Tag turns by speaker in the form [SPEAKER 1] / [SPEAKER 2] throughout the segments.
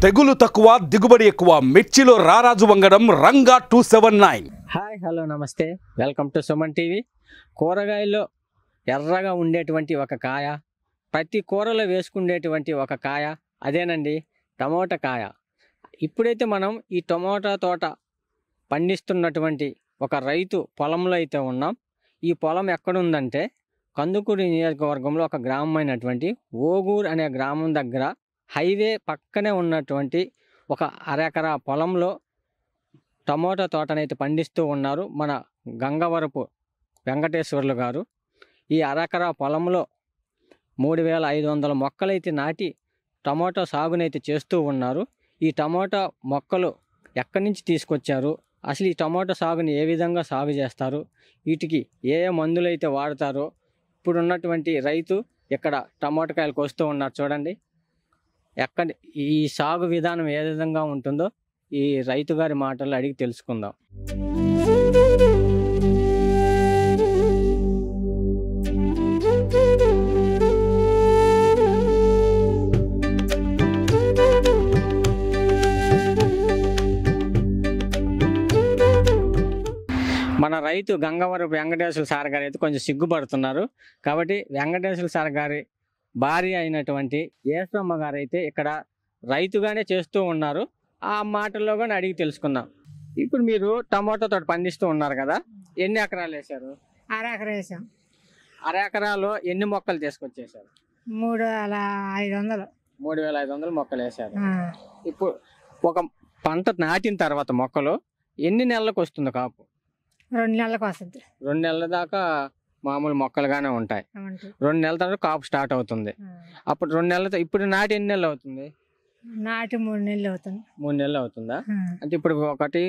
[SPEAKER 1] తెగులు తక్కువ దిగుబడి ఎక్కువ మిర్చిలో రారాజు వంగడం రంగా 279.
[SPEAKER 2] హాయ్ హలో నమస్తే, వెల్కమ్ టు సుమన్ టీవీ. కూరగాయల్లో ఎర్రగా ఉండేటువంటి ఒక కాయ, ప్రతి కూరలో వేసుకునేటువంటి ఒక కాయ అదేనండి టమోటా కాయ. ఇప్పుడైతే మనం ఈ టమోటా తోట పండిస్తున్నటువంటి ఒక రైతు పొలంలో అయితే ఉన్నాం. ఈ పొలం ఎక్కడుందంటే కందుకూరు నియోజకవర్గంలో ఒక గ్రామం అయినటువంటి ఓగూరు అనే గ్రామం దగ్గర హైవే పక్కనే ఉన్నటువంటి ఒక అరెకరా పొలంలో టమోటా తోటనైతే పండిస్తూ ఉన్నారు మన గంగవరపు వెంకటేశ్వర్లు గారు. ఈ అరెకరా పొలంలో 3500 మొక్కలైతే నాటి టమోటా సాగునైతే చేస్తూ ఉన్నారు. ఈ టమోటా మొక్కలు ఎక్కడి నుంచి తీసుకొచ్చారు, అసలు ఈ టమోటా సాగుని ఏ విధంగా సాగు చేస్తారు, వీటికి ఏ ఏ మందులు అయితే వాడతారో ఇప్పుడు ఉన్నటువంటి రైతు ఇక్కడ టమోటాకాయలు కోస్తూ ఉన్నారు. చూడండి ఈ సాగు విధానం ఏ విధంగా ఉంటుందో ఈ రైతు గారి మాటలు అడిగి తెలుసుకుందాం. మన రైతు గంగవరపు వెంకటేశ్వర సార్ గారు అయితే కొంచెం సిగ్గుపడుతున్నారు. కాబట్టి వెంకటేశ్వర సార్ గారి భార్య అయినటువంటి యేసమ్మ గారు అయితే ఇక్కడ రైతుగానే చేస్తూ ఉన్నారు. ఆ మాటల్లో కూడా అడిగి తెలుసుకుందాం. ఇప్పుడు మీరు టమోటా తోట పండిస్తూ ఉన్నారు కదా, ఎన్ని ఎకరాలు వేశారు?
[SPEAKER 3] అరెకరా వేసాం.
[SPEAKER 2] అరెకరాలో ఎన్ని మొక్కలు తీసుకొచ్చేసారు?
[SPEAKER 3] 3500.
[SPEAKER 2] 3500 మొక్కలు వేశారు. ఇప్పుడు ఒక పంట నాటిన తర్వాత మొక్కలు ఎన్ని నెలలకు వస్తుంది కాపు?
[SPEAKER 3] 2 నెలలకు వస్తుంది.
[SPEAKER 2] 2 నెలల దాకా మామూలు మొక్కలుగానే ఉంటాయి. 2 నెలల తర్వాత కాపు స్టార్ట్ అవుతుంది. అప్పుడు 2 నెలల ఇప్పుడు నాటి ఎన్ని నెలలు అవుతుంది?
[SPEAKER 3] నాటి 3 నెలలు అవుతుంది.
[SPEAKER 2] 3 నెలలు అవుతుందా? అంటే ఇప్పుడు ఒకటి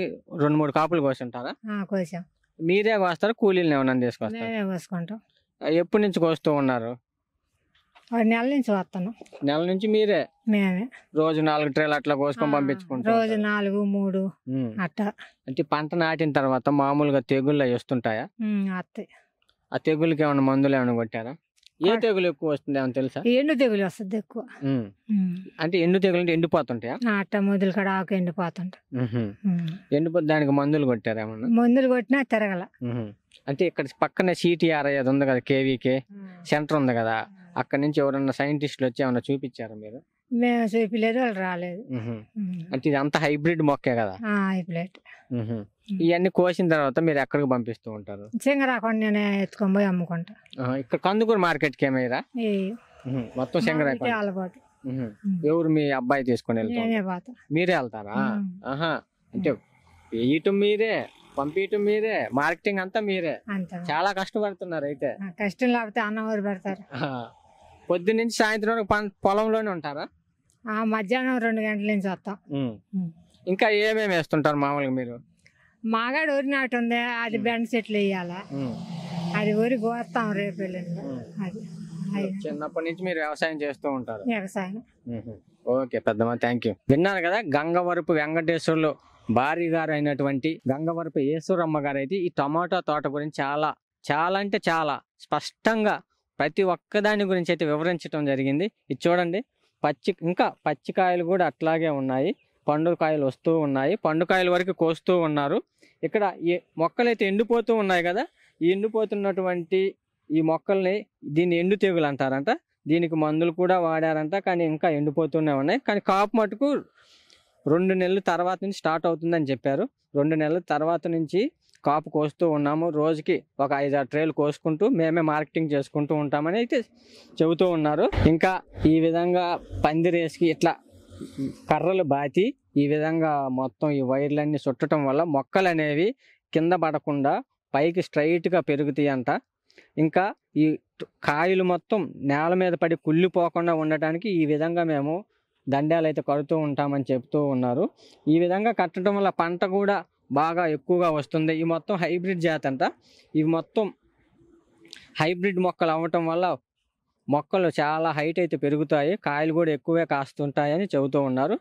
[SPEAKER 2] 2-3 కాపులు కోసుంటారా?
[SPEAKER 3] కోసాం.
[SPEAKER 2] మీరే కోస్తారా, కూలీలు ఏమన్నా తీసుకొస్తారా?
[SPEAKER 3] మేమే కోసుకుంటాం.
[SPEAKER 2] ఎప్పటి నుంచి కోస్తూ ఉన్నారు?
[SPEAKER 3] 1 నెల నుంచి వస్తాను.
[SPEAKER 2] నెల నుంచి మీరే
[SPEAKER 3] మేమే
[SPEAKER 2] రోజు 4 ట్రేలు అట్లా కోసుకొని పంపించుకుంటాం.
[SPEAKER 3] రోజు 4, 3 అట్టా.
[SPEAKER 2] అంటే పంట నాటిన తర్వాత మామూలుగా తెగుళ్ళు వస్తుంటాయా?
[SPEAKER 3] వస్తాయి.
[SPEAKER 2] ఆ తెగులకి ఏమైనా మందులు ఏమైనా కొట్టారా? ఏ తెగులు ఎక్కువ వస్తుంది ఏమైనా తెలుసా?
[SPEAKER 3] ఎండు తెగులు వస్తుంది ఎక్కువ.
[SPEAKER 2] అంటే ఎండు తెగులు అంటే ఎండిపోతుంటాయా?
[SPEAKER 3] అట్ట మొదలు కాడ ఆకు ఎండిపోతుంటా.
[SPEAKER 2] ఎండిపోతే దానికి మందులు కొట్టారా ఏమన్నా?
[SPEAKER 3] మందులు కొట్టినా తిరగల.
[SPEAKER 2] అంటే ఇక్కడ పక్కనే CTR అది ఉంది కదా, KVK సెంటర్ ఉంది కదా, అక్కడ నుంచి ఎవరన్నా సైంటిస్టులు వచ్చి ఏమన్నా చూపించారా మీరు?
[SPEAKER 3] మేము చూపిలేదు, వాళ్ళు రాలేదు.
[SPEAKER 2] అంటే ఇది అంత హైబ్రిడ్ మొక్కే కదా?
[SPEAKER 3] హైబ్రిడ్.
[SPEAKER 2] ఇవన్నీ కోసిన తర్వాత మీరు ఎక్కడికి పంపిస్తూ ఉంటారు?
[SPEAKER 3] సింగరాకుండా నేను ఎత్తుకొని పోయి అమ్ముకుంటా.
[SPEAKER 2] ఇక్కడ కందుకూరు మార్కెట్కి ఏమైరా? మొత్తం సింగరాకుండా.
[SPEAKER 3] అలవాటు.
[SPEAKER 2] ఎవరు మీ అబ్బాయి తీసుకొని వెళ్తారు? మీరే వెళ్తారా? అంటే వేయటం మీరే, పంపించటం మీరే, మార్కెటింగ్ అంతా మీరే. చాలా కష్టపడుతున్నారు అయితే.
[SPEAKER 3] కష్టం లేకపోతే అన్నం ఊరు పెడతారు.
[SPEAKER 2] పొద్దున్న నుంచి సాయంత్రం వరకు పొలంలోనే ఉంటారా?
[SPEAKER 3] మధ్యాహ్నం 2 గంటల నుంచి వస్తాం.
[SPEAKER 2] ఇంకా ఏమేమి వేస్తుంటారు మామూలుగా మీరు?
[SPEAKER 3] మాగాడు ఊరి నాటు ఉంది, అది బెండ చెట్లు వేయాలా, అది ఊరి కోస్తాం రేపు వెళ్ళింది. అది
[SPEAKER 2] చిన్నప్పటి నుంచి మీరు వ్యవసాయం చేస్తూ ఉంటారు?
[SPEAKER 3] వ్యవసాయం.
[SPEAKER 2] ఓకే పెద్దమ్మ, థ్యాంక్ యూ. విన్నారు కదా, గంగవరపు వెంకటేశ్వర్లు భార్య గారు అయినటువంటి గంగవరపు ఈశ్వరమ్మ గారు అయితే ఈ టమాటా తోట గురించి చాలా అంటే చాలా స్పష్టంగా ప్రతి ఒక్కదాని గురించి అయితే వివరించడం జరిగింది. ఇది చూడండి, ఇంకా పచ్చికాయలు కూడా అట్లాగే ఉన్నాయి, పండుకాయలు వస్తూ ఉన్నాయి, పండుకాయల వరకు కోస్తూ ఉన్నారు. ఇక్కడ ఈ మొక్కలు అయితే ఎండిపోతూ ఉన్నాయి కదా, ఈ ఎండిపోతున్నటువంటి ఈ మొక్కల్ని దీన్ని ఎండు తెగులు అంటారంట. దీనికి మందులు కూడా వాడారంట, కానీ ఇంకా ఎండిపోతూనే ఉన్నాయి. కానీ కాపు మటుకు 2 నెలల తర్వాత నుంచి స్టార్ట్ అవుతుందని చెప్పారు. 2 నెలల తర్వాత నుంచి కాపు కోస్తూ ఉన్నాము. రోజుకి ఒక 5-6 ట్రేలు కోసుకుంటూ మేమే మార్కెటింగ్ చేసుకుంటూ ఉంటామని అయితే చెబుతూ ఉన్నారు. ఇంకా ఈ విధంగా పందిరేసి ఇట్లా కర్రలు బాతి ఈ విధంగా మొత్తం ఈ వైర్లన్నీ చుట్టడం వల్ల మొక్కలు అనేవి కింద పడకుండా పైకి స్ట్రైట్గా పెరుగుతాయి అంట. ఇంకా ఈ కాయలు మొత్తం నేల మీద పడి కుళ్ళిపోకుండా ఉండటానికి ఈ విధంగా మేము దండాలు అయితే కడుతూ ఉంటామని చెప్తూ ఉన్నారు. ఈ విధంగా కట్టడం వల్ల పంట కూడా బాగా ఎక్కువగా వస్తుంది. ఈ మొత్తం హైబ్రిడ్ జాతి అంట. ఇవి మొత్తం హైబ్రిడ్ మొక్కలు అవ్వటం వల్ల మొక్కలు చాలా హైట్ అయితే పెరుగుతాయి, కాయలు కూడా ఎక్కువే కాస్తుంటాయని చెబుతూ ఉన్నారు.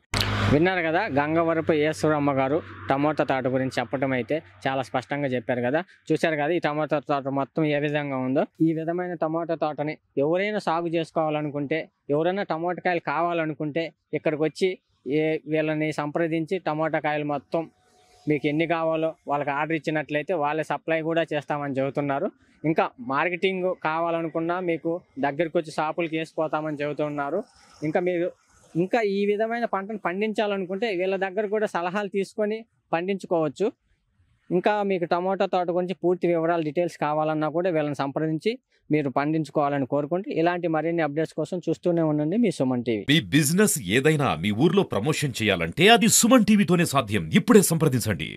[SPEAKER 2] విన్నారు కదా, గంగవరపు ఈశ్వరమ్మ గారు టమోటా తోట గురించి చెప్పడం అయితే చాలా స్పష్టంగా చెప్పారు కదా. చూశారు కదా ఈ టమోటా తోట మొత్తం ఏ విధంగా ఉందో. ఈ విధమైన టమోటా తోటని ఎవరైనా సాగు చేసుకోవాలనుకుంటే, ఎవరైనా టమోటాకాయలు కావాలనుకుంటే ఇక్కడికి వచ్చి వీళ్ళని సంప్రదించి టమాటా కాయలు మొత్తం మీకు ఎన్ని కావాలో వాళ్ళకి ఆర్డర్ ఇచ్చినట్లయితే వాళ్ళే సప్లై కూడా చేస్తామని చెబుతున్నారు. ఇంకా మార్కెటింగ్ కావాలనుకున్నా మీకు దగ్గరికి వచ్చి షాపులకి వేసిపోతామని చెబుతున్నారు. ఇంకా ఈ విధమైన పంటను పండించాలనుకుంటే వీళ్ళ దగ్గర కూడా సలహాలు తీసుకొని పండించుకోవచ్చు. ఇంకా మీకు టమాటా తోట గురించి పూర్తి వివరాలు డీటెయిల్స్ కావాలన్నా కూడా వీళ్ళని సంప్రదించి మీరు పండించుకోవాలని కోరుకుంటూ ఇలాంటి మరిన్ని అప్డేట్స్ కోసం చూస్తూనే ఉండండి మీ సుమన్ టీవీ.
[SPEAKER 4] మీ బిజినెస్ ఏదైనా మీ ఊర్లో ప్రమోషన్ చేయాలంటే అది సుమన్ టీవీతోనే సాధ్యం. ఇప్పుడే సంప్రదించండి.